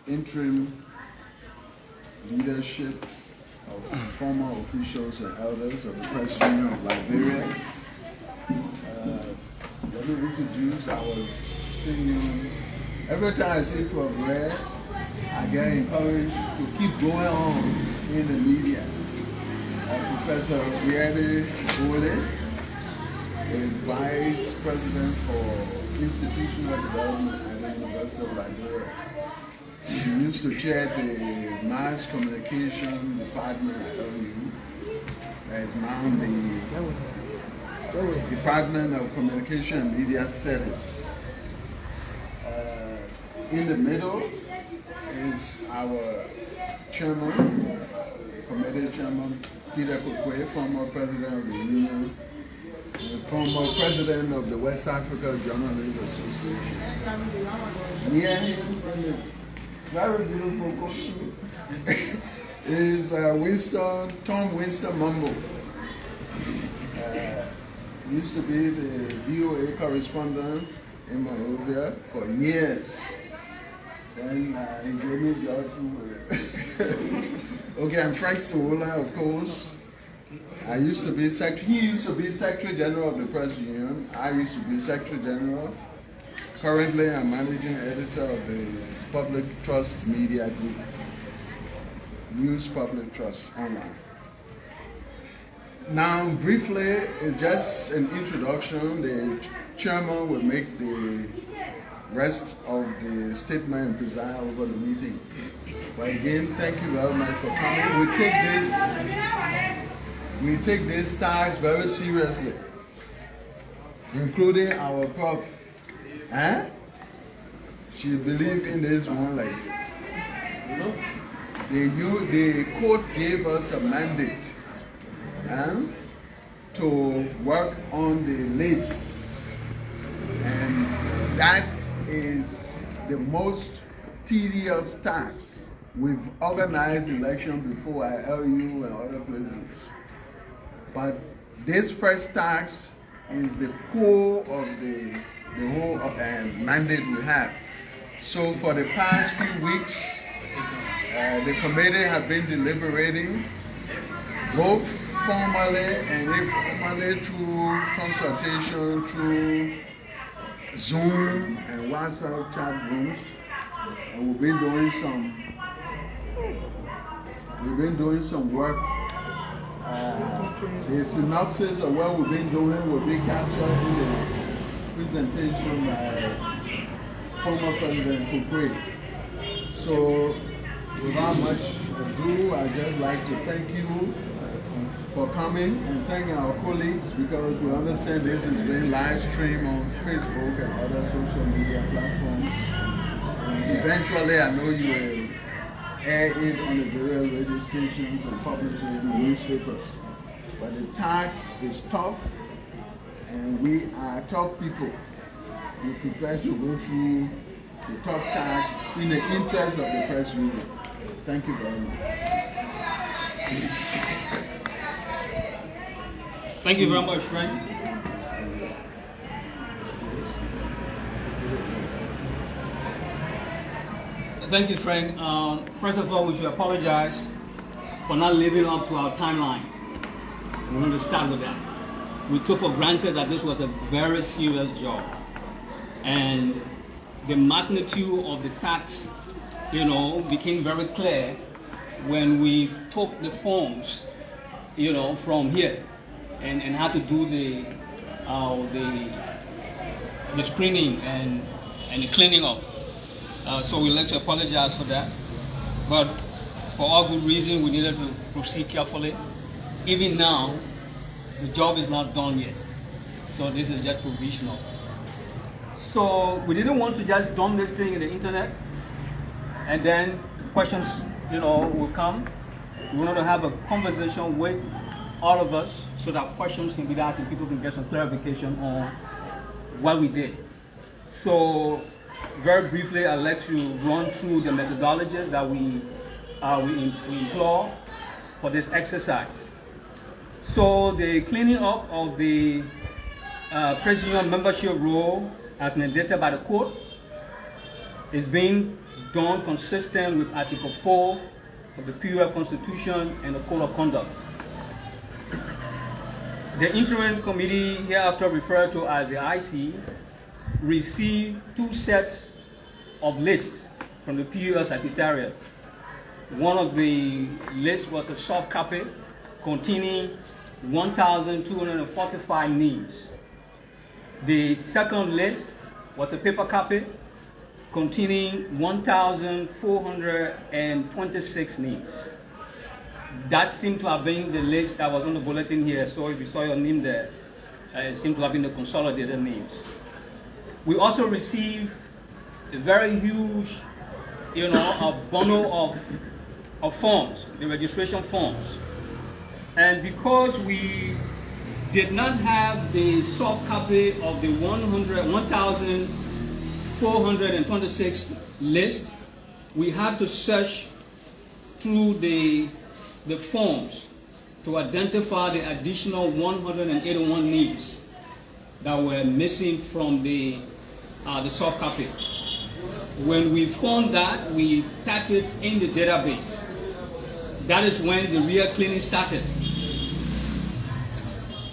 interim leadership of former officials and elders of the Press Union of Liberia. Let me introduce our senior. Every time I see Prof. Red, I get encouraged to keep going on in the media. Professor Riede Bole is Vice President for Institutional Development at the University of Liberia. He used to chair the Mass Communication Department at LU. That is now the Department of Communication and Media Studies. In the middle is our chairman, committee chairman, Peter Kokwe, former president of the Union, and former president of the West Africa Journalists Association. Near him, very beautiful costume, is Tom Winston Mumbo. Used to be the VOA correspondent in Monrovia for years. Then he gave me the job. Okay, I'm Frank Sowola, of course. He used to be Secretary General of the Press Union. I used to be Secretary General. Currently, I'm Managing Editor of the Public Trust Media Group. News Public Trust Online. Now, briefly, it's just an introduction. The chairman will make the rest of the statement and preside over the meeting. But again, thank you very much for coming. We take this task very seriously, including our prof. She believed in this one like the court gave us a mandate to work on the list, and that is the most tedious task. We've organized election before at LU and other places, but this first task is the core of the whole mandate we have. So for the past few weeks, the committee has been deliberating, both formally and informally, through consultation, through Zoom and WhatsApp chat rooms, and we've been doing some work. The synopsis of what we've been doing will be captured in the presentation by former President Kokwe. So, without much ado, I'd just like to thank you for coming and thank our colleagues, because we understand this is being live streamed on Facebook and other social media platforms. And eventually, I know you will air it on the various radio stations and publish it in the newspapers. But the task is tough, and we are tough people. We prepare to go through the tough tasks in the interest of the Press Union. Thank you very much. Thank you very much, Frank. Thank you, Frank. First of all, we should apologize for not living up to our timeline. We want to start with that. We took for granted that this was a very serious job, and the magnitude of the task, became very clear when we took the forms, from here, and had to do the screening and the cleaning up. So we'd like to apologize for that, but for all good reason, we needed to proceed carefully. Even now, the job is not done yet, so this is just provisional. So we didn't want to just dump this thing in the internet, and then questions, will come. We wanted to have a conversation with all of us so that questions can be asked and people can get some clarification on what we did. So very briefly, I'd like to run through the methodologies that we employ for this exercise. So the cleaning up of the Press Union membership roll as mandated by the court is being done consistent with Article 4 of the PUF Constitution and the Code of Conduct. The Interim Committee, hereafter referred to as the IC, received 2 sets of lists from the PUF Secretariat. One of the lists was a soft copy containing 1,245 names. The second list was a paper copy containing 1,426 names. That seemed to have been the list that was on the bulletin here. So if you saw your name there, it seemed to have been the consolidated names. We also received a very huge, a bundle of forms, the registration forms. And because we did not have the soft copy of the 1,426 list, we had to search through the forms to identify the additional 181 names that were missing from the soft copy. When we found that, we typed it in the database. That is when the real cleaning started.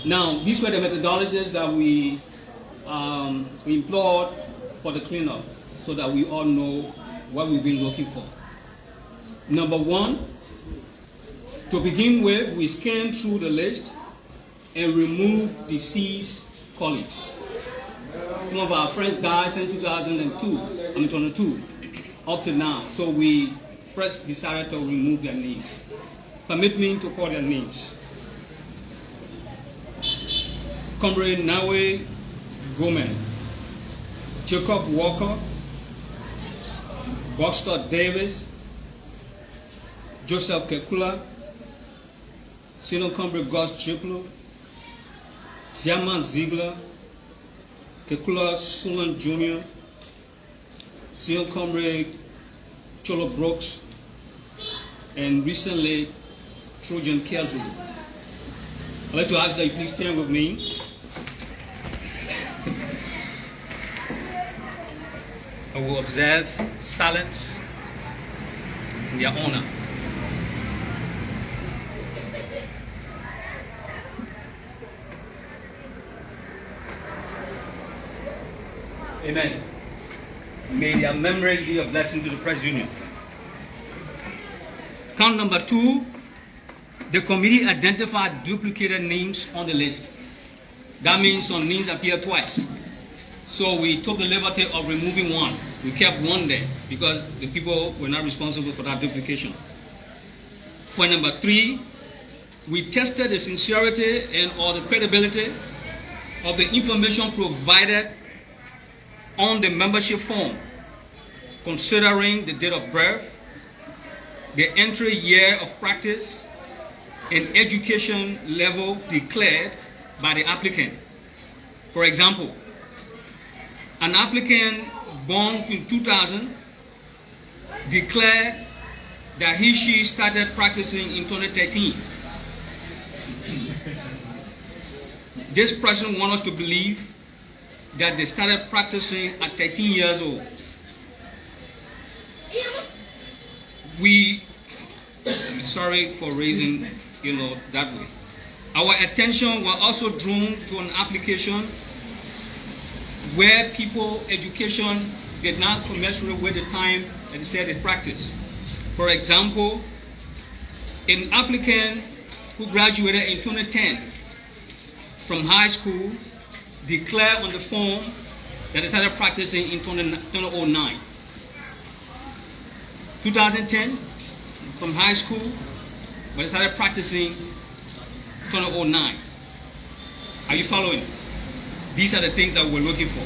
Now, these were the methodologies that we employed for the cleanup, so that we all know what we've been looking for. Number one, to begin with, we scanned through the list and removed deceased colleagues. Some of our friends died in 2022, up to now. So we first decided to remove their names. Permit me to call their names. Comrade Nawe Gomen, Jacob Walker, Boxster Davis, Joseph Kekula, Senior Comrade Gus Chiplo, Ziaman Ziegler, Kekula Sulan Jr., Senior Comrade Cholo Brooks, and recently Trojan Kelzu. I'd like to ask that you please stand with me. I will observe silence in their honor. Amen. May their memories be a blessing to the Press Union. Count number 2, the committee identified duplicated names on the list. That means some names appear twice. So we took the liberty of removing one. We kept one there because the people were not responsible for that duplication. Point number 3, we tested the sincerity and or the credibility of the information provided on the membership form, considering the date of birth, the entry year of practice, and education level declared by the applicant. For example, an applicant born in 2000 declared that she started practicing in 2013. This person wants us to believe that they started practicing at 13 years old. Sorry for raising, that way. Our attention was also drawn to an application where people education did not commensurate with the time that they said they practiced. For example, an applicant who graduated in 2010 from high school declared on the form that they started practicing in 2009. 2010 from high school, but they started practicing 2009. Are you following? These are the things that we're looking for.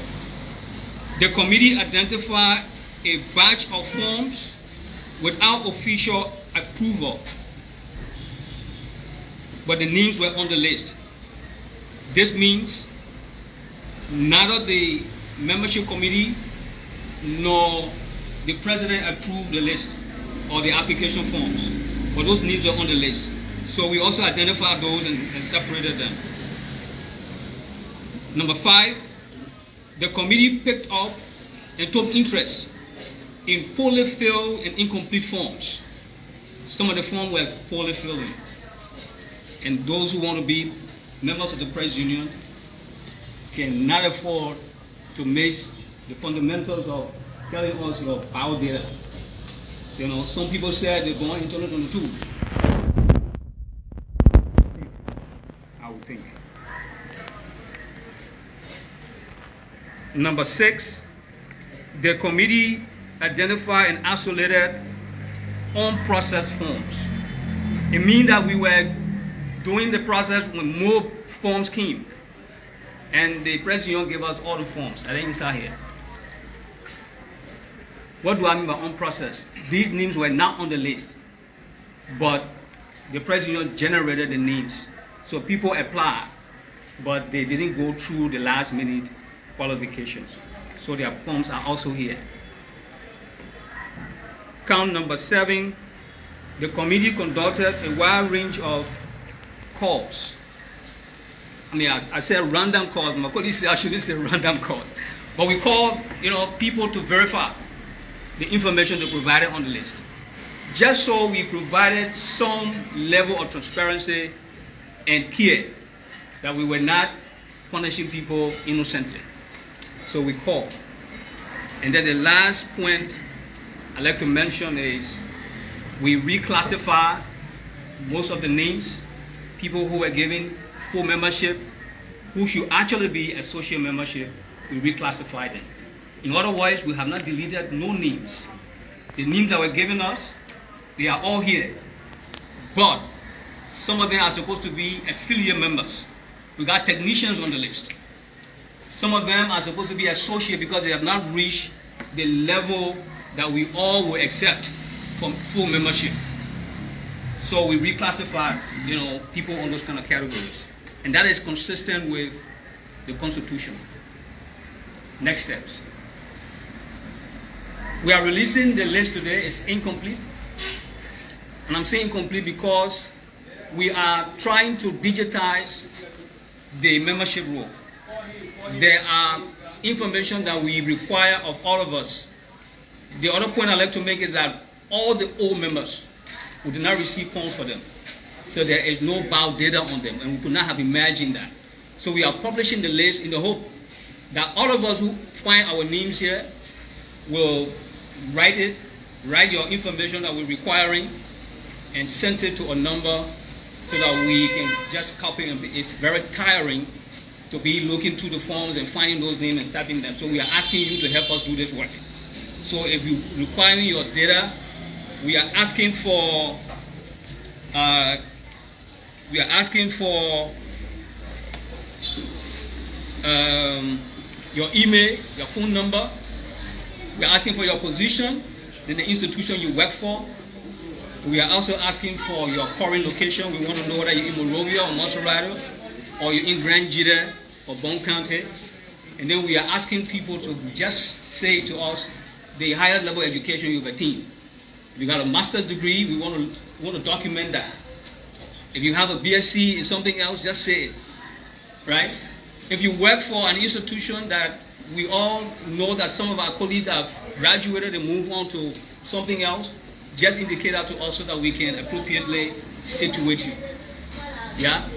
The committee identified a batch of forms without official approval, but the names were on the list. This means neither the membership committee nor the president approved the list or the application forms, but those names were on the list. So we also identified those and separated them. Number 5, the committee picked up and took interest in poorly filled and incomplete forms. Some of the forms were poorly filled in. And those who want to be members of the Press Union cannot afford to miss the fundamentals of telling us your bio data. You know, some people said they're going in 2022. I would think. Number 6, the committee identified and isolated unprocessed forms. It means that we were doing the process when more forms came. And the Press Union gave us all the forms. I didn't start here. What do I mean by unprocessed? These names were not on the list, but the Press Union generated the names. So people applied, but they didn't go through the last minute qualifications. So their forms are also here. Count number 7, the committee conducted a wide range of calls. I mean, I said random calls. My colleague said I shouldn't say random calls. But we called, people to verify the information they provided on the list. Just so we provided some level of transparency and care that we were not punishing people innocently. So we called. And then the last point I'd like to mention is we reclassified most of the names, people who were given full membership, who should actually be associate membership, we reclassified them. In other words, we have not deleted no names. The names that were given us, they are all here. But some of them are supposed to be affiliate members. We got technicians on the list. Some of them are supposed to be associate because they have not reached the level that we all will accept from full membership. So we reclassify, people on those kind of categories. And that is consistent with the Constitution. Next steps. We are releasing the list today. It's incomplete. And I'm saying incomplete because we are trying to digitize the membership roll. There are information that we require of all of us. The other point I'd like to make is that all the old members, we did not receive forms for them. So there is no bio data on them, and we could not have imagined that. So we are publishing the list in the hope that all of us who find our names here will write your information that we're requiring, and send it to a number so that we can just copy them. It's very tiring to be looking through the forms and finding those names and typing them. So we are asking you to help us do this work. So if you require your data, we are asking for your email, your phone number. We are asking for your position, then the institution you work for. We are also asking for your current location. We want to know whether you're in Monrovia or Monrovia, or you're in Grand Jita or Bone County. And then we are asking people to just say to us the highest level of education you've attained. If you got a master's degree, we want to document that. If you have a BSc in something else, just say it, right? If you work for an institution that we all know that some of our colleagues have graduated and moved on to something else, just indicate that to us so that we can appropriately situate you. Yeah?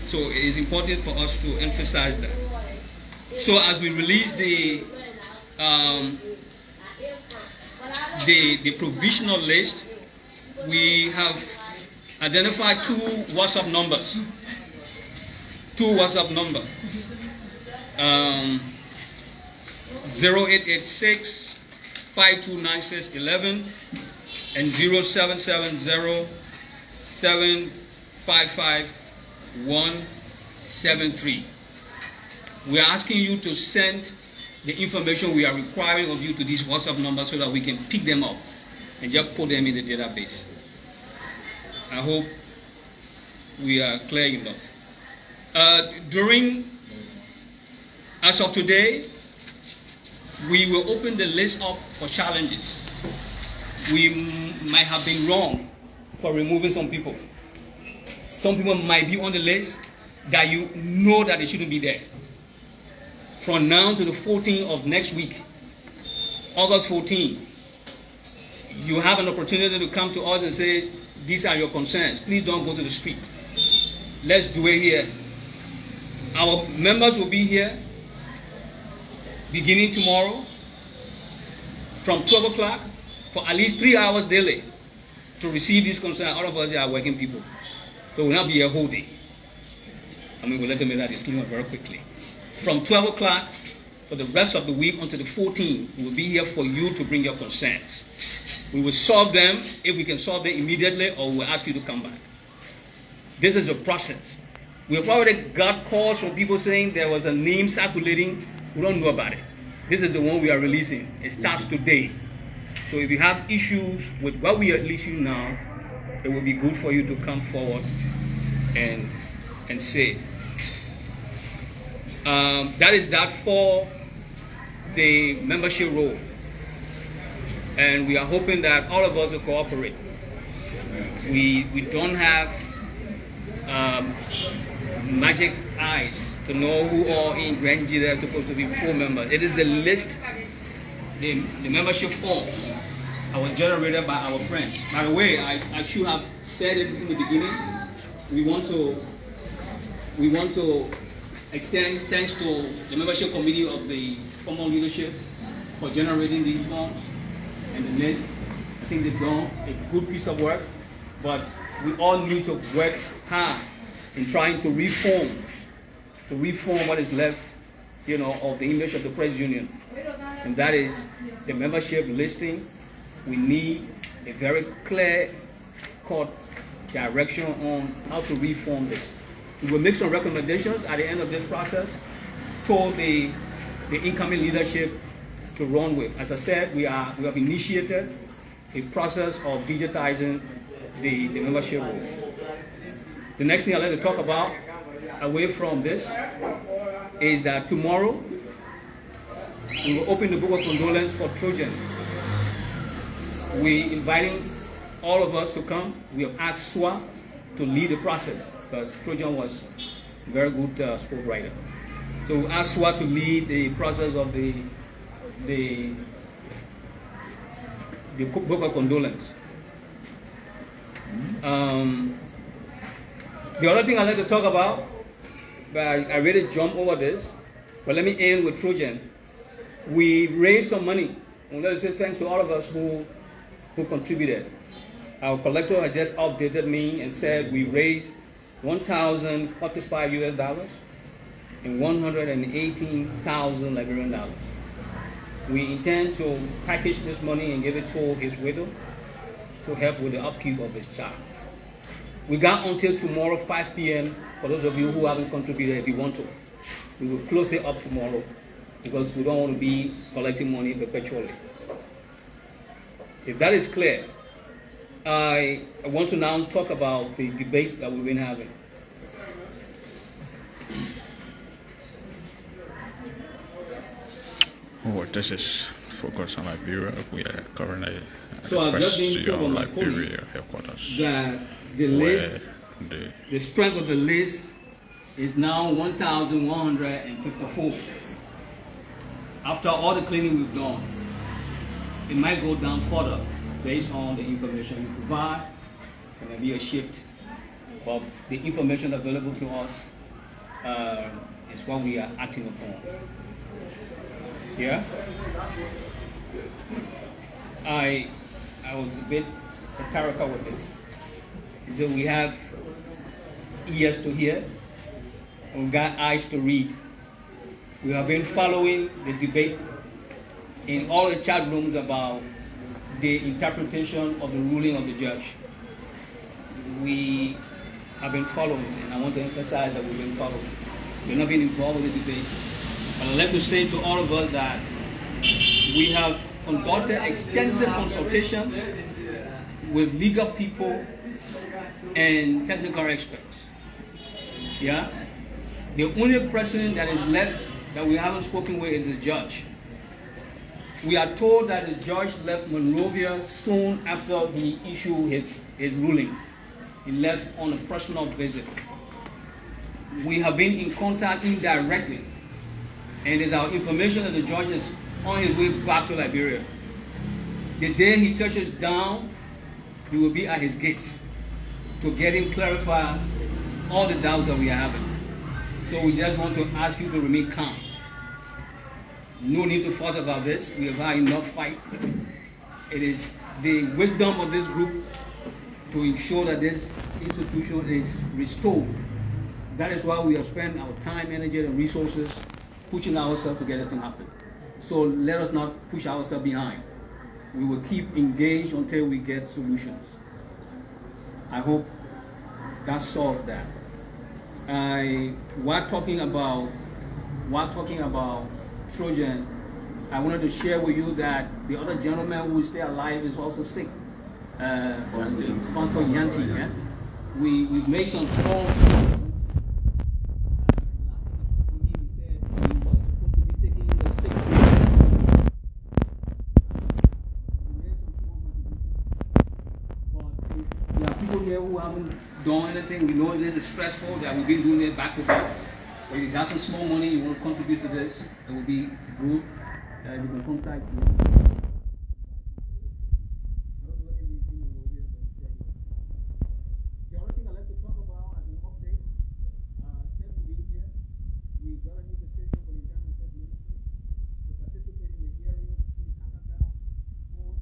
So it is important for us to emphasize that. So as we release the provisional list, we have identified two WhatsApp numbers. 0886 529611 and 0770 755 173. We are asking you to send the information we are requiring of you to these WhatsApp numbers so that we can pick them up and just put them in the database. I hope we are clear enough. As of today, we will open the list up for challenges. We might have been wrong for removing some people. Some people might be on the list that you know that they shouldn't be there. From now to the 14th of next week, August 14th, you have an opportunity to come to us and say, these are your concerns. Please don't go to the street. Let's do it here. Our members will be here beginning tomorrow from 12 o'clock for at least 3 hours daily to receive these concerns. All of us are working people. So we'll not be here whole day. I mean, we'll let them make that disclaimer very quickly. From 12 o'clock for the rest of the week until the 14th, we will be here for you to bring your concerns. We will solve them if we can solve them immediately, or we'll ask you to come back. This is a process. We have already got calls from people saying there was a name circulating. We don't know about it. This is the one we are releasing. It starts today. So if you have issues with what we are releasing now, it will be good for you to come forward and say. That is that for the membership role. And we are hoping that all of us will cooperate. We don't have magic eyes to know who all in Grand G are supposed to be full members. It is the list, the membership form was generated by our friends. By the way, I should have said it in the beginning. We want to extend thanks to the membership committee of the former leadership for generating these forms and the list. I think they've done a good piece of work, but we all need to work hard in trying to reform what is left, of the image of the Press Union, and that is the membership listing. We need a very clear-cut direction on how to reform this. We will make some recommendations at the end of this process for the incoming leadership to run with. As I said, we have initiated a process of digitizing the membership role. The next thing I'd like to talk about, away from this, is that tomorrow we will open the book of condolence for Trojan. We're inviting all of us to come. We have asked SWA to lead the process because Trojan was a very good sport writer. So we asked SWA to lead the process of the book of condolence. The other thing I'd like to talk about, but I really jumped over this, but let me end with Trojan. We raised some money. And let us say thanks to all of us who contributed. Our collector had just updated me and said we raised $1,045 US and 118,000 Liberian dollars. We intend to package this money and give it to his widow to help with the upkeep of his child. We got until tomorrow 5 p.m. for those of you who haven't contributed. If you want to, we will close it up tomorrow because we don't want to be collecting money perpetually. If that is clear, I want to now talk about the debate that we've been having. Oh, this is focused on Liberia. We are currently at So the Press Union of Liberia headquarters. That the list, the strength of the list is now 1,154. After all the cleaning we've done, it might go down further based on the information we provide. There may be a shift, but the information available to us is what we are acting upon. Yeah? I was a bit satirical with this. So we have ears to hear, and we've got eyes to read. We have been following the debate in all the chat rooms about the interpretation of the ruling of the judge. We have been following, and I want to emphasize that we've been following. We've not been involved with the debate. But I'd like to say to all of us that we have conducted extensive consultation with legal people and technical experts. Yeah? The only person that is left that we haven't spoken with is the judge. We are told that the judge left Monrovia soon after he issued his ruling. He left on a personal visit. We have been in contact indirectly, and it's our information that the judge is on his way back to Liberia. The day he touches down, we will be at his gates to get him clarified all the doubts that we are having. So we just want to ask you to remain calm. No need to fuss about this. We have had enough fight. It is the wisdom of this group to ensure that this institution is restored. That is why we have spent our time, energy, and resources pushing ourselves to get this thing happen. So let us not push ourselves behind. We will keep engaged until we get solutions. I hope that solves that. While talking about Trojan, I wanted to share with you that the other gentleman who is still alive is also sick. Sponsor Yanti. Yeah? We've made some calls. Who haven't done anything, we know this is stressful, that we've been doing it back to back. If you got some small money, you want to contribute to this, it will be good. You can contact me. The other thing I'd like to talk about as an update, since we've been here, we got an invitation for the Internal Affairs Ministry to participate in the hearing in Kakata on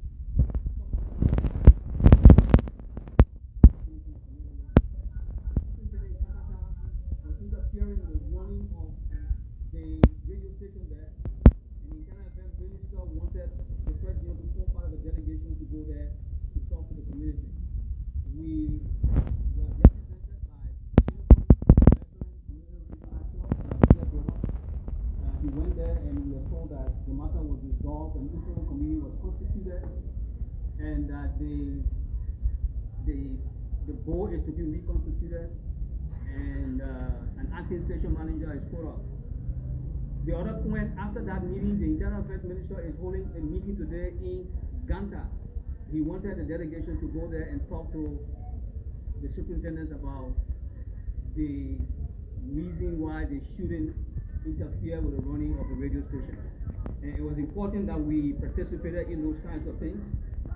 interfering in the running of the radio station there, and the Internal Affairs Minister wanted the President to form part of the delegation to go there to talk to the community. We were represented by he went there and we were told that the matter was resolved and the interim committee was constituted, and that the board is to be reconstituted, and an acting station manager is put up. The other point, after that meeting, the Internal Affairs Minister is holding a meeting today in Ganta. He wanted the delegation to go there and talk to the superintendents about the reason why they shouldn't interfere with the running of the radio station. And it was important that we participated in those kinds of things.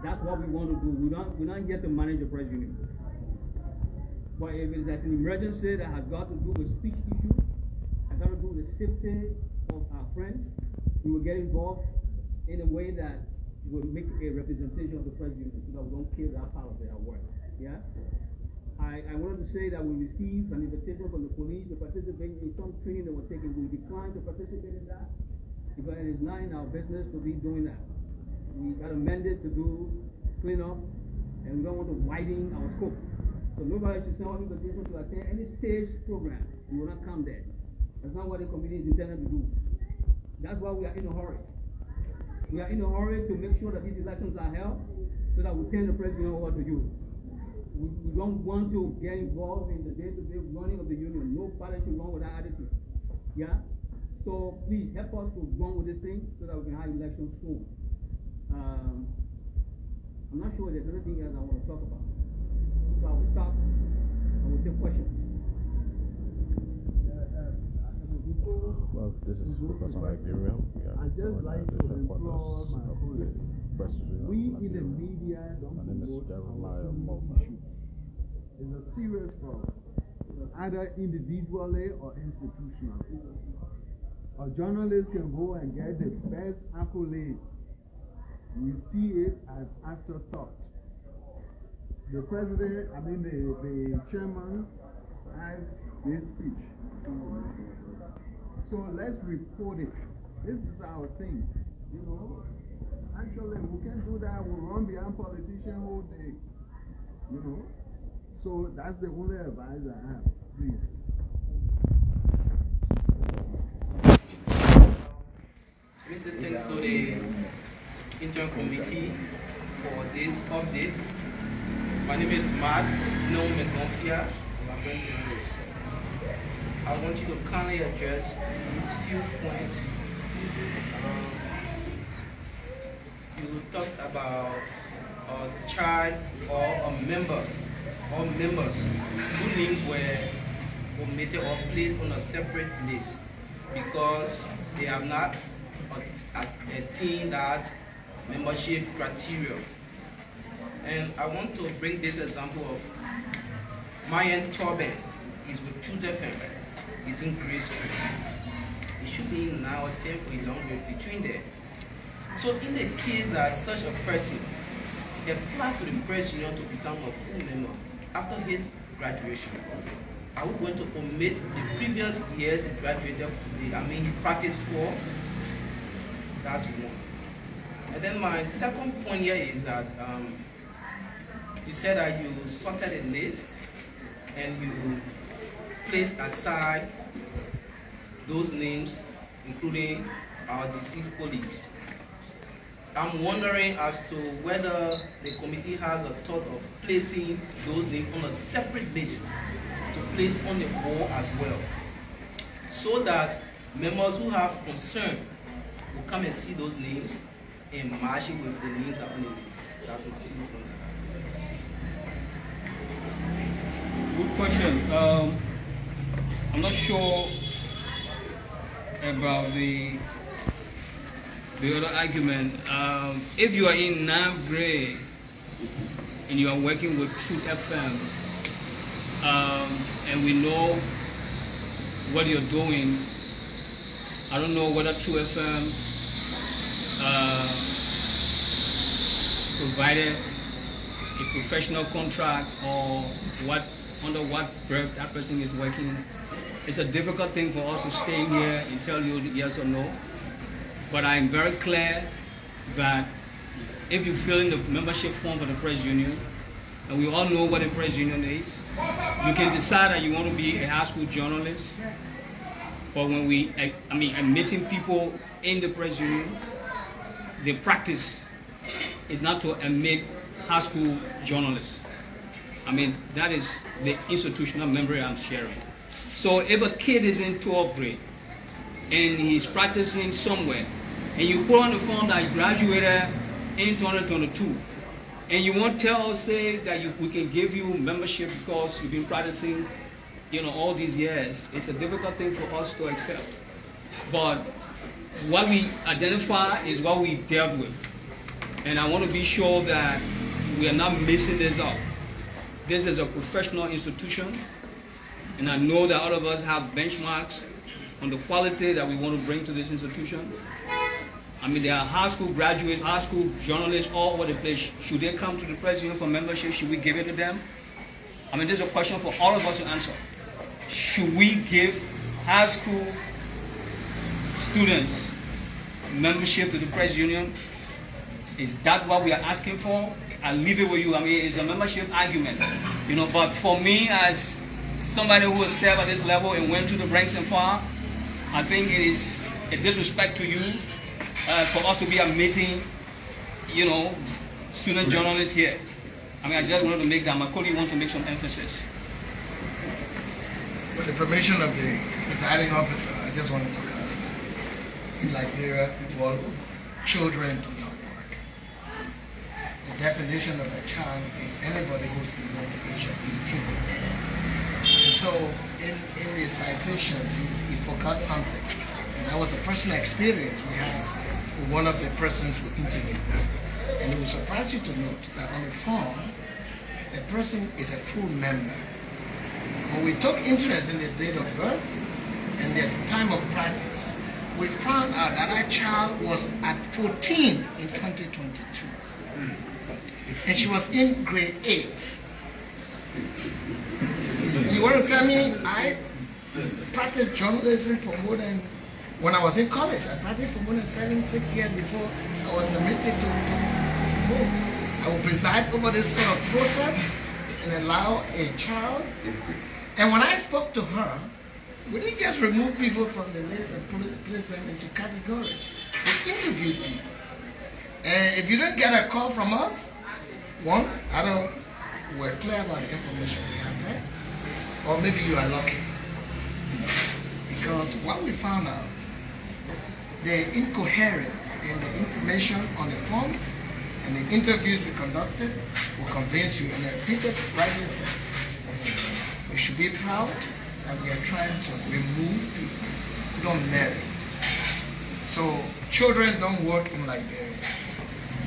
That's what we want to do. We're not here to manage the press union. But if it's an emergency that has got to do with speech issues, has got to do with the safety of our friends, we will get involved in a way that will make a representation of the press union so that we don't kill that part of their work. Yeah? I wanted to say that we received an invitation from the police to participate in some training that was taken. We declined to participate in that because it is not in our business to be doing that. We got a mandate to do cleanup, and we don't want to widen our scope. So nobody should send an invitation to attend any stage program. We will not come there. That's not what the committee is intended to do. That's why we are in a hurry. We are in a hurry to make sure that these elections are held so that we turn the president over to you. We don't want to get involved in the day-to-day running of the union. Nobody should run with that attitude. Yeah? So please help us to run with this thing so that we can have elections soon. I'm not sure there's anything else I want to talk about. So I will stop. I will take questions. Well, this is Focus on Liberia. I just like to implore my colleagues. We in the media don't promote our issues. It's a serious problem, either individually or institutionally. A journalist can go and get the best accolade. We see it as afterthought. The president, the chairman has this speech. So let's report it. This is our thing, you know. Actually, we can't do that. We run behind politicians all day, you know. So that's the only advice I have, please. Mr. Thanks to the Interim Committee for this update. My name is Matt Monrovia. I'm a journalist. I want you to kindly address these few points. You talked about a child or a member or members whose names were omitted or placed on a separate list because they have not attained that membership criteria. And I want to bring this example of Mayan Torben. He's with Truth FM. He's in grade school. He should be in 9 or 10 or 11 between there. So in the case that such a person applied to the Press Union to become a full member after his graduation, are we going to omit the previous years he graduated? He practiced for? That's one. And then my second point here is that you said that you sorted a list and you placed aside those names, including our deceased colleagues. I'm wondering as to whether the committee has a thought of placing those names on a separate list to place on the wall as well, so that members who have concern will come and see those names and match it with the names that are on the list. That's my few points. Good question. I'm not sure about the other argument. If you are in 9th grade and you are working with Truth FM, and we know what you're doing, I don't know whether Truth FM provided a professional contract or under what breath that person is working. It's a difficult thing for us to stay here and tell you yes or no. But I'm very clear that if you fill in the membership form for the Press Union, and we all know what a Press Union is, you can decide that you want to be a high school journalist. But when admitting people in the Press Union, the practice is not to admit high school journalists. That is the institutional memory I'm sharing. So if a kid is in 12th grade and he's practicing somewhere, and you put on the form that he graduated in 2022, and you won't tell us, say, that we can give you membership because you've been practicing, all these years, it's a difficult thing for us to accept. But what we identify is what we dealt with. And I want to be sure that we are not messing this up. This is a professional institution, and I know that all of us have benchmarks on the quality that we want to bring to this institution. There are high school graduates, high school journalists all over the place. Should they come to the Press Union for membership? Should we give it to them? This is a question for all of us to answer. Should we give high school students membership to the Press Union? Is that what we are asking for? I'll leave it with you. It's a membership argument, But for me, as somebody who has served at this level and went through the ranks and far, I think it is a disrespect to you for us to be admitting, student journalists here. I just wanted to make that. My colleague wants to make some emphasis. With the permission of the presiding officer, I just want to clarify. In Liberia, children do not work. The definition of a child is anybody who's below the age of 18. And so, in the citations, he forgot something. And that was a personal experience we had with one of the persons we interviewed. And it will surprise you to note that on the form, the person is a full member. When we took interest in the date of birth and the time of practice, we found out that our child was at 14 in 2022. And she was in grade 8. You want to tell me I practiced journalism for more than, when I was in college, I practiced for more than 6 years before I was admitted to vote. I will preside over this sort of process and allow a child. And when I spoke to her, we didn't just remove people from the list and place them into categories. We interviewed people. And if you don't get a call from us, one, we're clear about the information we have there, or maybe you are lucky. Because what we found out, the incoherence in the information on the forms and the interviews we conducted will convince you. And Peter rightly said, we should be proud that we are trying to remove people who don't merit. So children don't work in Liberia.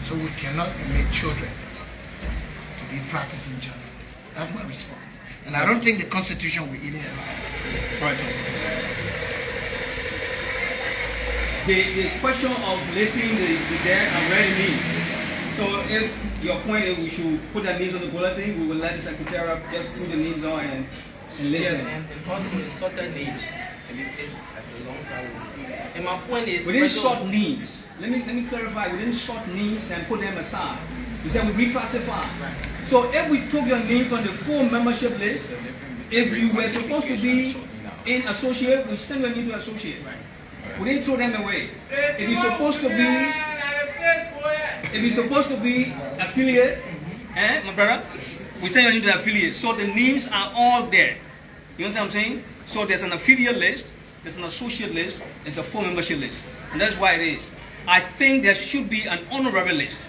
So we cannot permit children to be practicing journalists. That's my response. And I don't think the Constitution will even allow it. Right. The question of listing the dead and where it means. So if your point is we should put the names on the bulletin, we will let the secretariat just put the names on and list Yes, them. and also the certain names can be placed as alongside. And my point is, We didn't sort names. Let me clarify. We didn't sort names and put them aside. We said we reclassify. So if we took your name from the full membership list, if you were supposed to be in associate, we send your name to associate. We didn't throw them away. If you're supposed to be affiliate, my brother, we send your name to affiliate. So the names are all there. You understand what I'm saying? So there's an affiliate list, there's an associate list, there's a full membership list. And that's why it is. I think there should be an honorary list.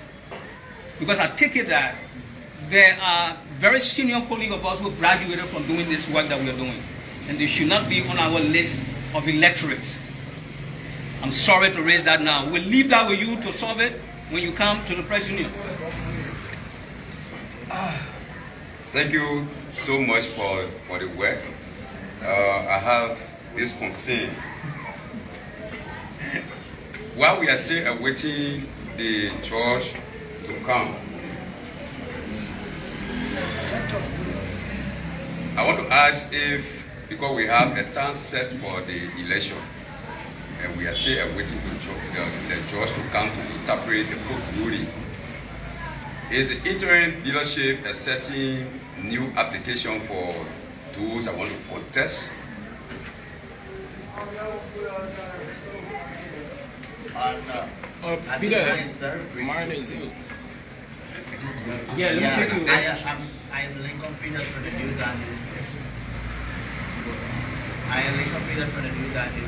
Because I take it that there are very senior colleagues of us who graduated from doing this work that we are doing. And they should not be on our list of electorates. I'm sorry to raise that now. We'll leave that with you to solve it when you come to the press union. Thank you so much for the work. I have this concern. While we are still awaiting the judge to come, I want to ask if, because we have a time set for the election, and we are still awaiting the judge to come to interpret the court ruling, is the interim leadership accepting new application for those that want to protest? Peter, mine is you. Yeah, let me take you. I am Lincoln Peter for the New Dynasty. I am Lincoln Peter for the New Dynasty.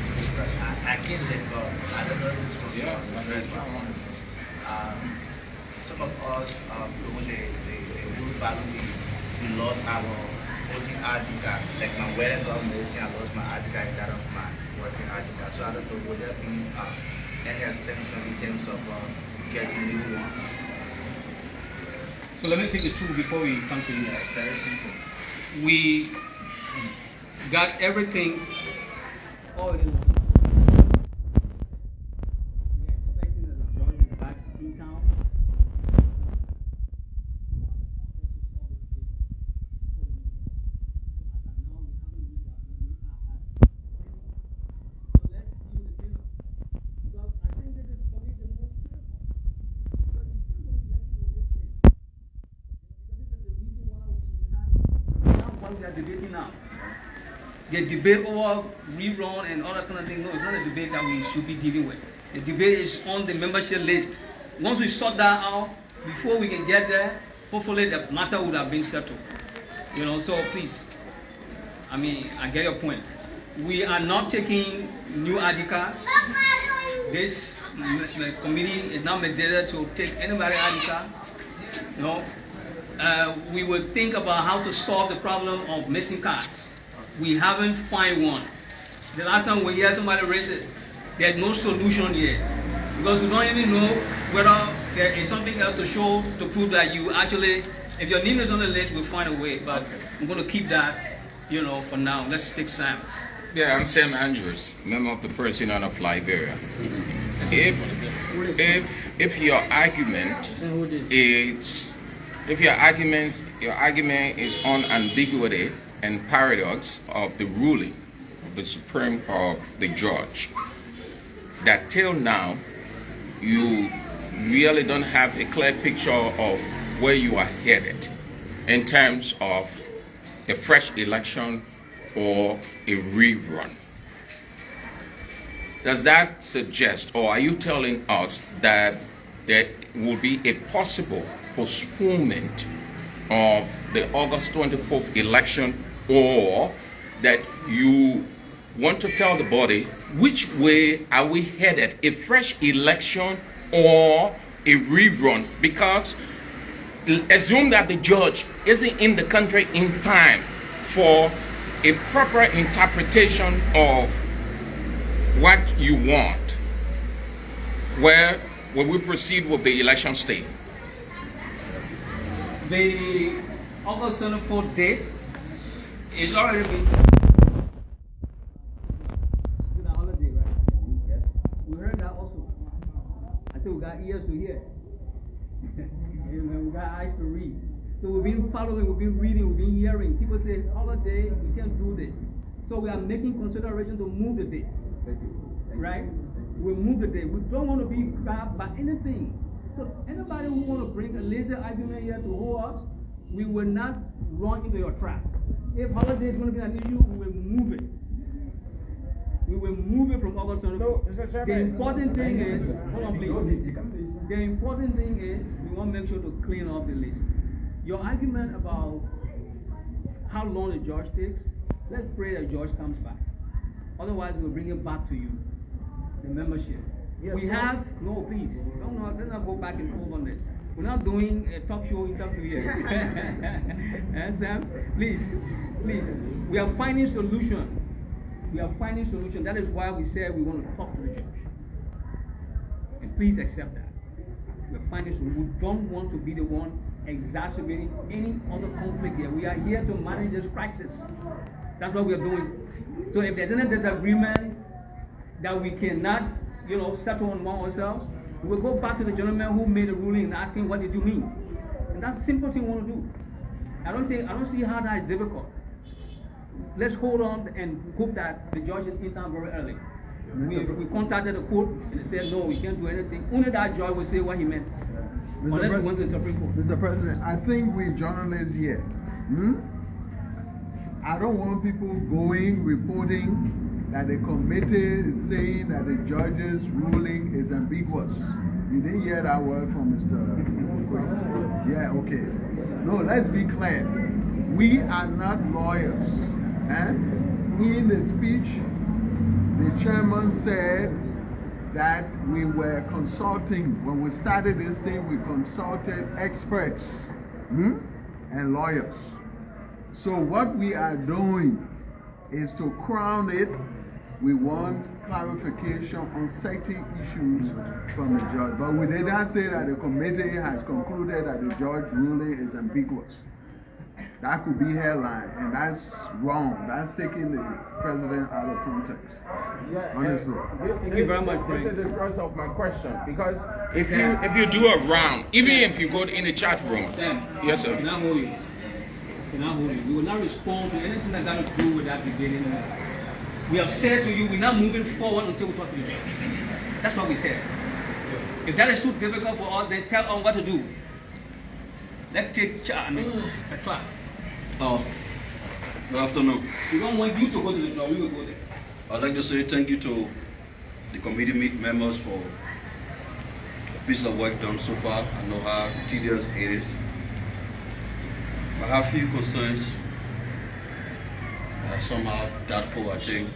I can't let go. I don't know this was some of us, when they moved back, we lost our voting ID card. Like my wedding government, I lost my ID card instead of my working ID card. So I don't know, would there be any extension in terms of getting new ones? So let me take the two before we come to you. Very simple. We got everything. Oh, it is. We're expecting that the judge is back in town. We are debating now. The debate over rerun and all that kind of thing, no, it's not a debate that we should be dealing with. The debate is on the membership list. Once we sort that out, before we can get there, hopefully the matter would have been settled. You know, so please, I mean, I get your point. We are not taking new ID cards. This committee is not mandated to take anybody's ID card. You know, we will think about how to solve the problem of missing cards. We haven't found one. The last time we hear somebody raise it, there's no solution yet. Because we don't even know whether there is something else to show to prove that you actually, if your name is on the list, we'll find a way. But I'm going to keep that, you know, for now. Let's take Sam. Yeah, I'm Sam Andrews, member of the Press Union of Liberia. If your argument is, your argument is on ambiguity and paradox of the ruling of the Supreme of the judge, that till now you really don't have a clear picture of where you are headed in terms of a fresh election or a rerun. Does that suggest, or are you telling us that there will be a possible postponement of the August 24th election, or that you want to tell the body which way are we headed, a fresh election or a rerun? Because assume that the judge isn't in the country in time for a proper interpretation of what you want, where when we proceed with the election state? The August 24th date is already been. It's a holiday, right? Yes. We heard that also. I said we got ears to hear. Amen. We got eyes to read. So we've been following, we've been reading, we've been hearing. People say holiday, we can't do this. So we are making consideration to move the date. Right? We move the date. We don't want to be grabbed by anything. So anybody who want to bring a lazy argument here to hold us, we will not run into your trap. If holiday is going to be an issue, we will move it. We will move it from August 24th. The important thing is, hold on please. The important thing is, we want to make sure to clean up the list. Your argument about how long the judge takes, let's pray that judge comes back. Otherwise, we'll bring it back to you, the membership. Yes, we have, no, please, let's not go back and forth on this. We're not doing a talk show interview here. Sam, please, we are finding solution. We are finding solution. That is why we said we want to talk to the judge. And please accept that. We're finding solution. We don't want to be the one exacerbating any other conflict here. We are here to manage this crisis. That's what we are doing. So if there's any disagreement that we cannot, settle among ourselves, we will go back to the gentleman who made the ruling and ask him, what did you mean? And that's a simple thing we want to do. I don't see how that is difficult. Let's hold on and hope that the judge is in town very early. We contacted the court and they said, no, we can't do anything. Only that judge will say what he meant. Unless we went to the Supreme Court. Mr. President, I think we journalists here, I don't want people reporting that the committee is saying that the judge's ruling is ambiguous. You didn't hear that word from Mr. Yeah, okay. No, let's be clear. We are not lawyers. In the speech, the chairman said that we were consulting, when we started this thing, we consulted experts and lawyers. So what we are doing is to crown it. We want clarification on certain issues from the judge. But we did not say that the committee has concluded that the judge ruling is ambiguous. That could be headline, and that's wrong. That's taking the president out of context. Yeah, honestly. Thank you very much. This is the first of my question, because if you do a round, even if you go in the chat room, Sam, yes sir. We will not respond to anything that got to do with that beginning. We have said to you, we're not moving forward until we talk to the judge. That's what we said. If that is too difficult for us, then tell us what to do. Let's take charge. Oh, good afternoon. We don't want you to go to the judge, we will go there. I'd like to say thank you to the committee members for the piece of work done so far. I know how tedious it is. I have a few concerns. Somehow doubtful, I think.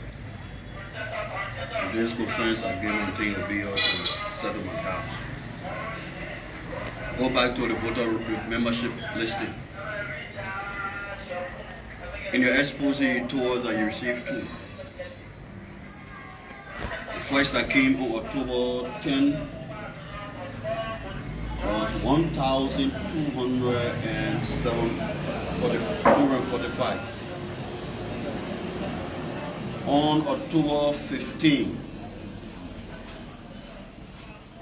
These concerns are given until you'll be able to settle my doubts. Go back to the voter membership listing. In your expose, you told us that you received two. The first that came on October 10 was 1,245. On October 15,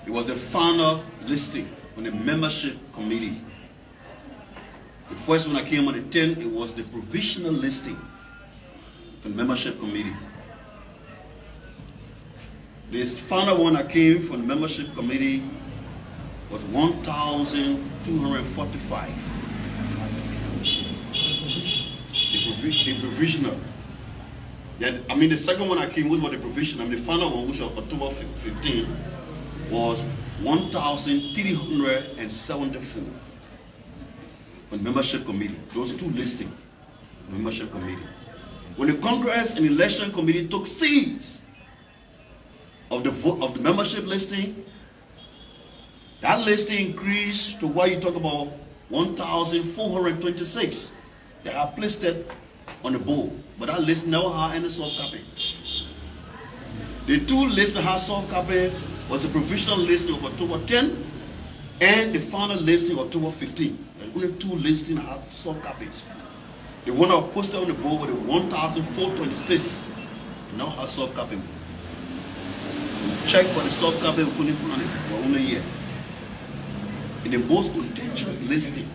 it was the final listing on the membership committee. The first one that came on the 10th, it was the provisional listing for the membership committee. This final one that came from the membership committee was 1,245. The provisional. The second one that came was the provisional. The final one, which was October 15, was 1,374 on the membership committee. Those two listings, the membership committee. When the Congress and Election Committee took seize of the membership listing, that listing increased to what you talk about 1,426. They have placed it on the board, but that list never had any soft copy. The two lists that have soft copy was the provisional listing of October 10 and the final listing of October 15. There's only 2 listings that have soft copies. The one that was posted on the board with the 1,426 now has soft copy. Check for the soft copy, we couldn't find it for only a year. In the most contentious listing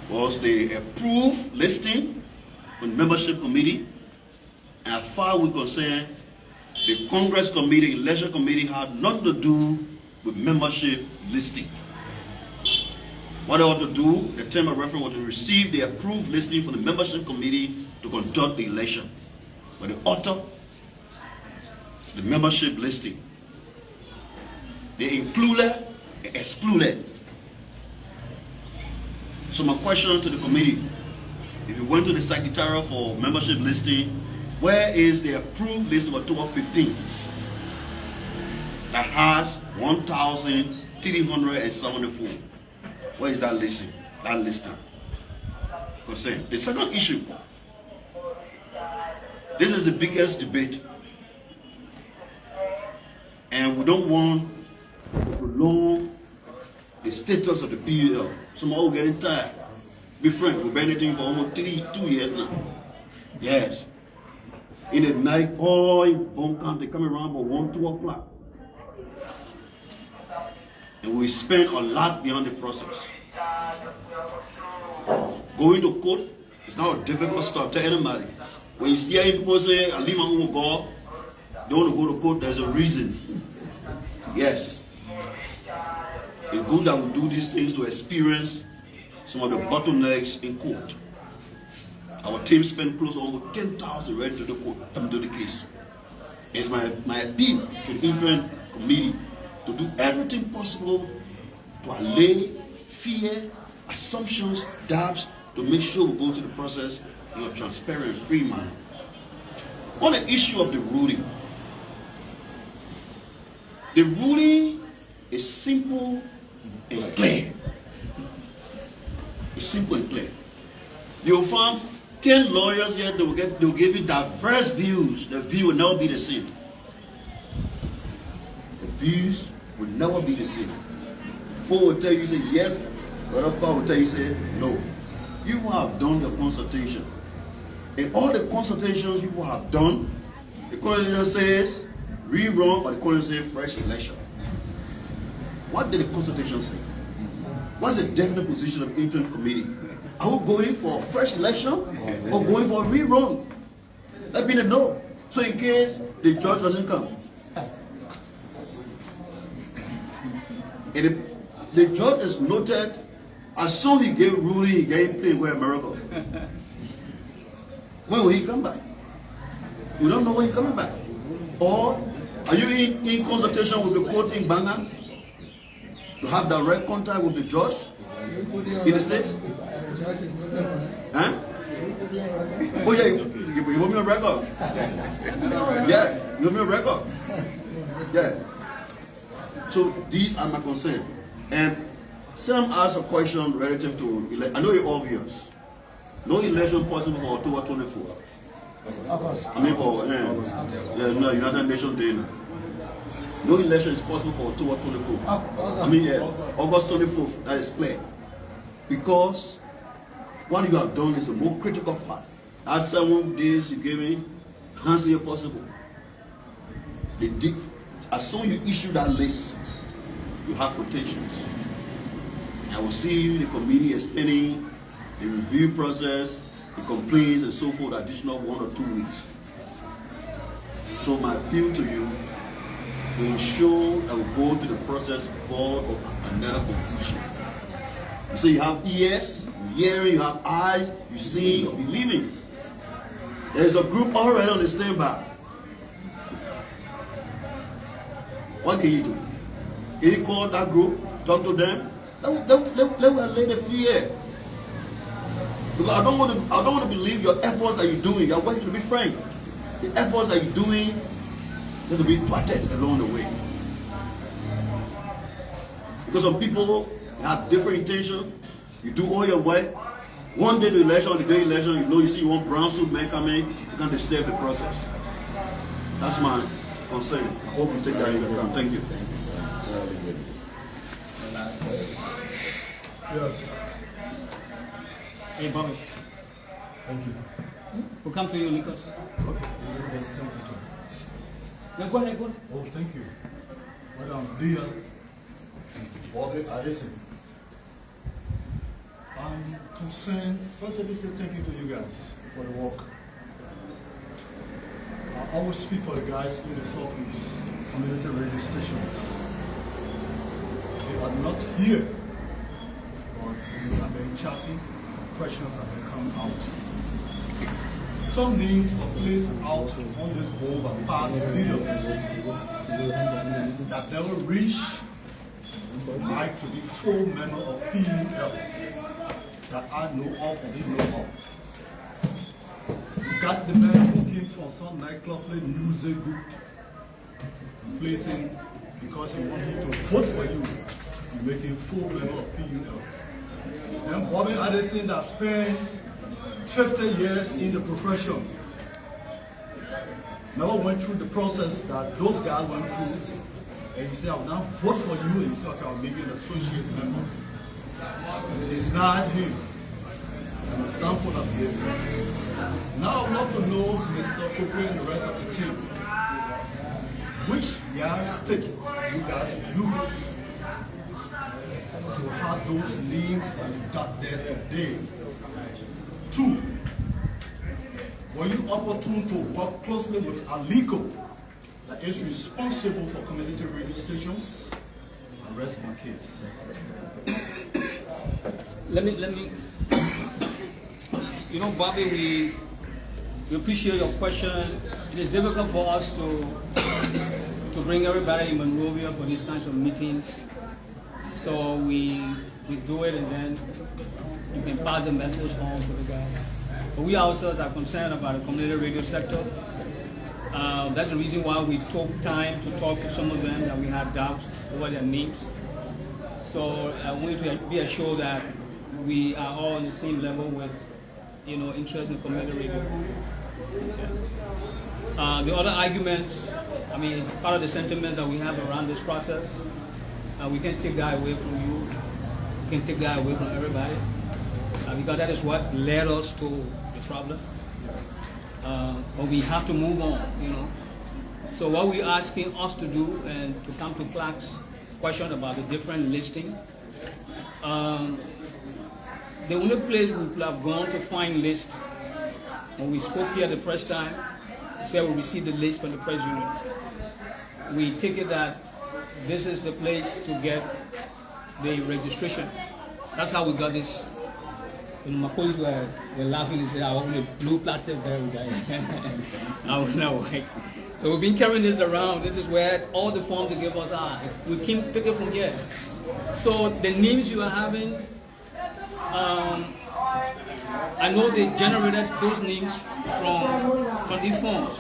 was the approved listing on membership committee, and as far as we're concerned, the Congress committee, election committee had nothing to do with membership listing. What they ought to do, the term of reference was to receive the approved listing from the membership committee to conduct the election. But the author, the membership listing, they included and excluded. So my question to the committee, if you went to the secretariat for membership listing, where is the approved list of October 15 that has 1,374? Where is that listing? That listing. The second issue, this is the biggest debate, and we don't want to prolong the status of the PUL. Some are getting tired. Be frank, we've been anything for almost 2 years now. Yes. In the night, all in Bone County coming around by 1, 2 o'clock. And we spend a lot beyond the process. Going to court is not a difficult stuff to anybody. When you see people say, I leave my own God, don't want to go to court, there's a reason. Yes. It's good that we do these things to experience some of the bottlenecks in court. Our team spent close to over 10,000 ready to the court, come to the case. It's my appeal to the interim committee to do everything possible to allay fear, assumptions, doubts, to make sure we go to the process in a transparent, free manner. On the issue of the ruling is simple and clear. It's simple and clear. You'll find 10 lawyers here, they will give you diverse views. The view will never be the same. The views will never be the same. 4 will tell you, say yes, the other 5 will tell you, say no. You will have done your consultation. In all the consultations you will have done, the constitution says rerun, or the constitution says fresh election. What did the consultation say? What's the definite position of the interim committee? Are we going for a fresh election or going for a rerun? Let me know. So in case the judge doesn't come. And the judge is noted, as soon as he gave ruling, he gave plain where America. When will he come back? We don't know when he's coming back. Or are you in consultation with the court in Banga to have direct contact with the judge in the States? Huh? Oh yeah, you want me on record? Yeah, you want me on record? Yeah. So these are my concerns. And some asked a question relative to, I know it's obvious. No election possible for October 24th. I mean for United Nations Day now. No election is possible for October 24th. I mean August 24th, that is clear. Because what you have done is the more critical part. That 7 days you gave me, can't say it possible. As soon as you issue that list, you have quotations. I will see you, the committee extending the review process, the complaints and so forth, additional 1 or 2 weeks. So my appeal to you, to ensure that we go to the process void of another confusion. You say you have ears, you hearing, you have eyes, you see, you believing. There's a group already on the standby. What can you do? Can you call that group, talk to them? Let allay the fear. Because I don't want to believe your efforts that you're doing. You're working to be frank. The efforts that you're doing need to be thwarted along the way. Because some people have different intentions. You do all your work. One day the election, on the day election, you see one brown suit man come in, you can't disturb the process. That's my concern. I hope you take that into account. Thank you. Yes. Hey, Bobby. Thank you. We'll come to you, Lucas. Okay. Yes, thank you. No, go ahead, go ahead. Oh, thank you. Madam Leah, Bobby Addison. I'm concerned, first let me say thank you to you guys for the work. I always speak for the guys in the Southeast community radio stations. They are not here, but we have been chatting, questions have been coming out. Some names were placed out on this board by past leaders that never reached like to be full member of PUL that I know of and they know of. You got the man who came from some nightclub playing music group, replacing because he wanted to vote for you, you make him full member of PUL. Then Bobby Addison that spent 50 years in the profession, never went through the process that those guys went through, and he said, I will now vote for you, and he said, okay, I'll make you an associate member. And they denied him an example of behavior. Now I want to know, Mr. Cooper and the rest of the team, which yardstick you guys use to have those names that you got there today. 2, were you opportune to work closely with Aliko that is responsible for community radio stations? And rest my case. Let me, you know, Bobby, we appreciate your question. It is difficult for us to bring everybody in Monrovia for these kinds of meetings. So we do it, and then you can pass the message on to the guys. But we ourselves are concerned about the community radio sector. That's the reason why we took time to talk to some of them that we had doubts over their names. So I want you to be assured that we are all on the same level with, you know, interest in community radio. The other argument, I mean, it's part of the sentiments that we have around this process. We can't take that away from you. We can't take that away from everybody. Because that is what led us to the problem. But we have to move on, you know. So what we're asking us to do, and to come to Clark's question about the different listing, the only place we could have gone to find list, when we spoke here the first time, we said we received the list from the Press Union. We take it that this is the place to get the registration. That's how we got this. You know, my colleagues were laughing and said, I want a blue plastic bag, guy. I was not white. So we've been carrying this around. This is where all the forms they give us are. We came pick it from here. So the names you are having, I know they generated those names from these forms.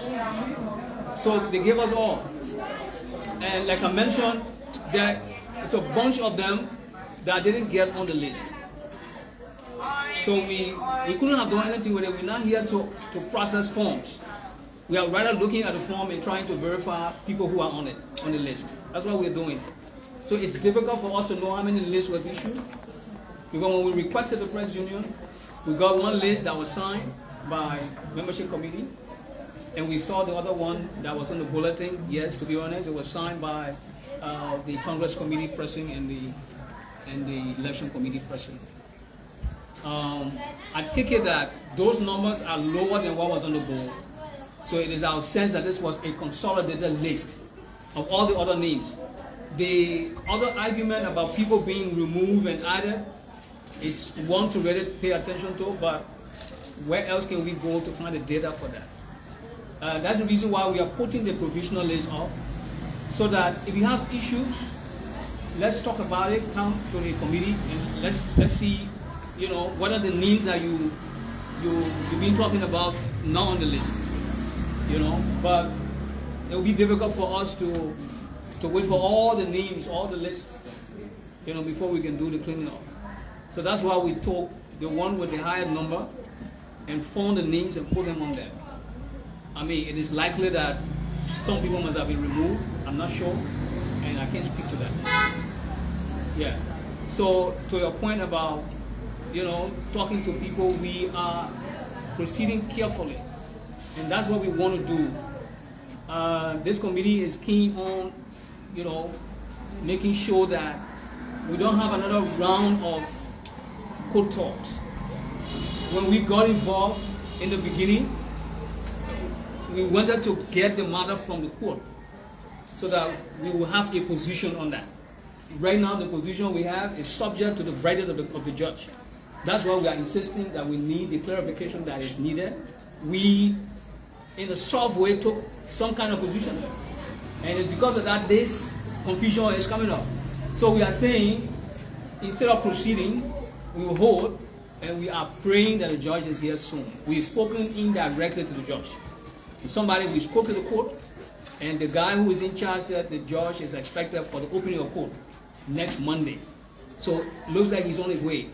So they gave us all. And like I mentioned, there's a bunch of them that didn't get on the list. So we couldn't have done anything with it. We're not here to process forms. We are rather looking at the form and trying to verify people who are on it, on the list. That's what we're doing. So it's difficult for us to know how many lists was issued. Because when we requested the Press Union, we got one list that was signed by membership committee, and we saw the other one that was on the bulletin. Yes, to be honest, it was signed by the Congress committee pressing and the election committee pressing. I take it that those numbers are lower than what was on the board. So it is our sense that this was a consolidated list of all the other names. The other argument about people being removed and added is one to really pay attention to, but where else can we go to find the data for that? That's the reason why we are putting the provisional list up, so that if you have issues, let's talk about it, come to the committee, and let's see, you know, what are the names that you've been talking about not on the list, you know. But it will be difficult for us to wait for all the names, all the lists, you know, before we can do the cleaning up. So that's why we took the one with the higher number and found the names and put them on there. I mean, it is likely that some people must have been removed. I'm not sure, and I can't speak to that. Yeah. So to your point about, talking to people, we are proceeding carefully, and that's what we want to do. This committee is keen on, making sure that we don't have another round of court talks. When we got involved in the beginning, we wanted to get the matter from the court so that we will have a position on that. Right now, the position we have is subject to the verdict of the judge. That's why we are insisting that we need the clarification that is needed. We, in a soft way, took some kind of position. And it's because of that this confusion is coming up. So we are saying, instead of proceeding, we will hold, and we are praying that the judge is here soon. We've spoken indirectly to the judge. We spoke to the court, and the guy who is in charge said the judge is expected for the opening of court next Monday. So it looks like he's on his way.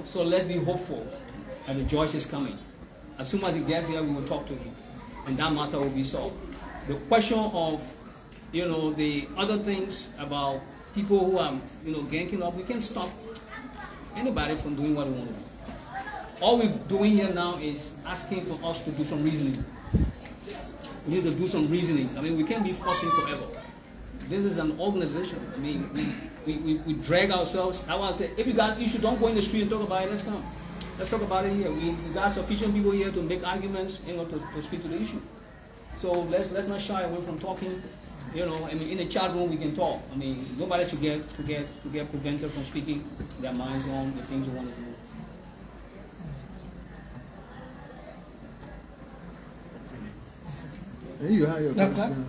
So let's be hopeful that the judge is coming. As soon as he gets here, we will talk to him, and that matter will be solved. The question of, the other things about people who are, ganking up, we can't stop anybody from doing what they want to do. All we're doing here now is asking for us to do some reasoning. We need to do some reasoning. We can't be forcing forever. This is an organization. We drag ourselves. I want to say, if you got an issue, don't go in the street and talk about it. Let's come. Let's talk about it here. We got sufficient people here to make arguments, to speak to the issue. So let's not shy away from talking. In the chat room we can talk. Nobody should get prevented from speaking their minds on the things they want to do. You have your question.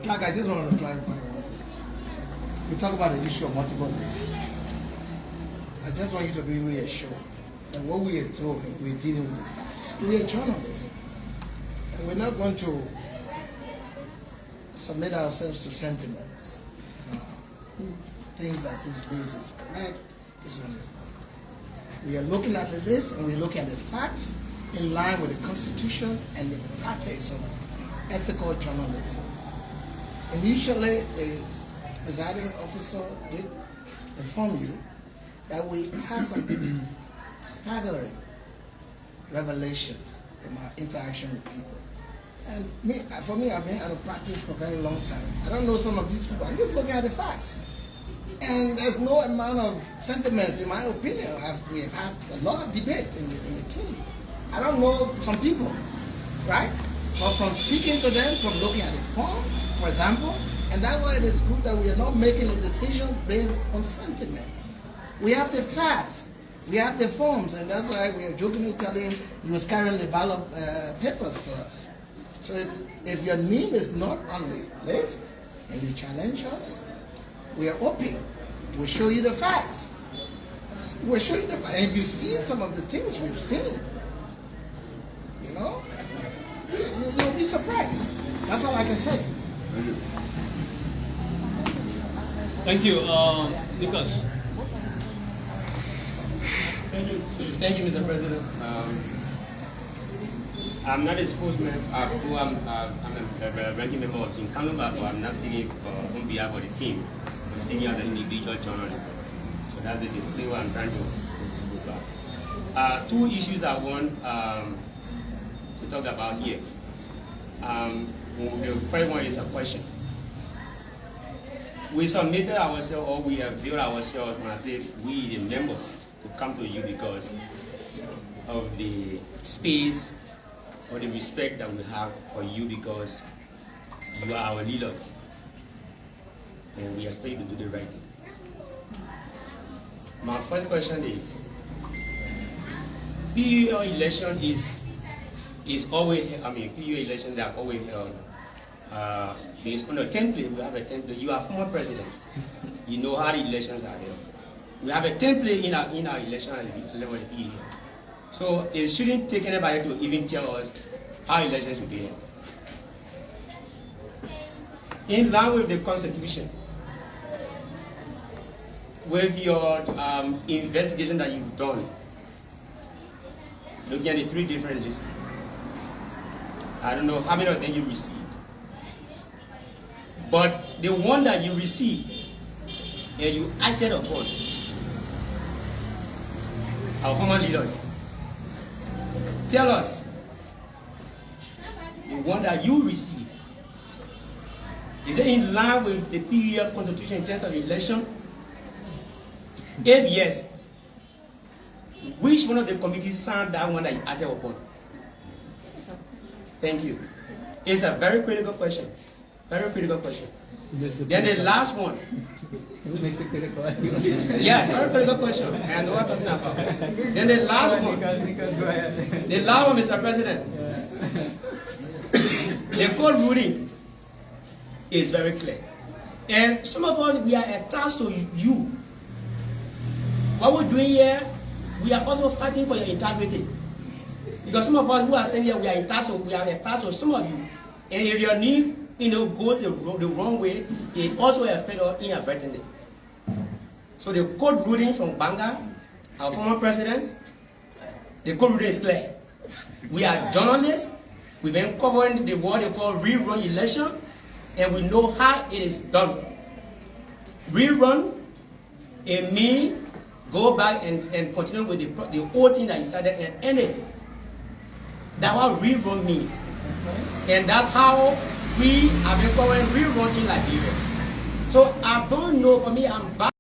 Clark, I just wanted to clarify one thing. We talk about the issue of multiple lists. I just want you to be reassured that what we are doing, we're dealing with the facts. We're journalists, and we're not going to submit ourselves to sentiments. Things that this list is correct, this one is not correct. We are looking at the list and we're looking at the facts in line with the Constitution and the practice of ethical journalism. Initially, the presiding officer did inform you that we had some staggering revelations from our interaction with people. And for me, I've been out of practice for a very long time. I don't know some of these people. I'm just looking at the facts. And there's no amount of sentiments, in my opinion. We have had a lot of debate in the team. I don't know some people, right? But from speaking to them, from looking at the forms, for example, and that's why it is good that we are not making a decision based on sentiments. We have the facts. We have the forms, and that's why we are jokingly telling him he was carrying the ballot papers for us. So if your name is not on the list and you challenge us, we are open. We'll show you the facts. We'll show you the facts. And if you see some of the things we've seen, you'll be surprised. That's all I can say. Thank you, Lucas. Thank you, Mr. President. I'm not a spokesman, I'm a ranking member of Team Canova, but I'm not speaking on behalf of the team. I'm speaking as an individual journalist. So that's the disclaimer I'm trying to go back. Two issues I want to talk about here. The first one is a question. We submitted ourselves, or we have viewed ourselves, when I say we, the members, to come to you because of the space or the respect that we have for you, because you are our leaders and we expect you to do the right thing. My first question is, PU election is always, PU elections are always held based on a template. We have a template. You are former president. You know how the elections are held. We have a template in our election at the level of PU. So it shouldn't take anybody to even tell us how elections should be held. In line with the Constitution, with your investigation that you've done, looking at the 3 different lists, I don't know how many of them you received. But the one that you received and you acted upon, our former leaders, tell us the one that you received. Is it in line with the PUF constitution in terms of election? If yes, which one of the committees signed that one that you acted upon? Thank you. It's a very critical question. Very critical question. Then the last one. Yeah, very critical question. And what I'm talking about. Then the last one. The last one, Mr. President. The court ruling is very clear. And some of us, we are attached to you. What we're doing here, we are also fighting for your integrity. Because some of us who are saying here, we are attached to some of you. And if your knee, goes the wrong way, it also affects us inadvertently. So the court ruling from Banga, our former president, the court ruling is clear. We are journalists. We've been covering the what they call rerun election, and we know how it is done. Rerun, it means go back and continue with the whole thing that you started and end it. That's what rerun means. And that's how we have been covering rerun in Liberia. So I don't know, for me, I'm back.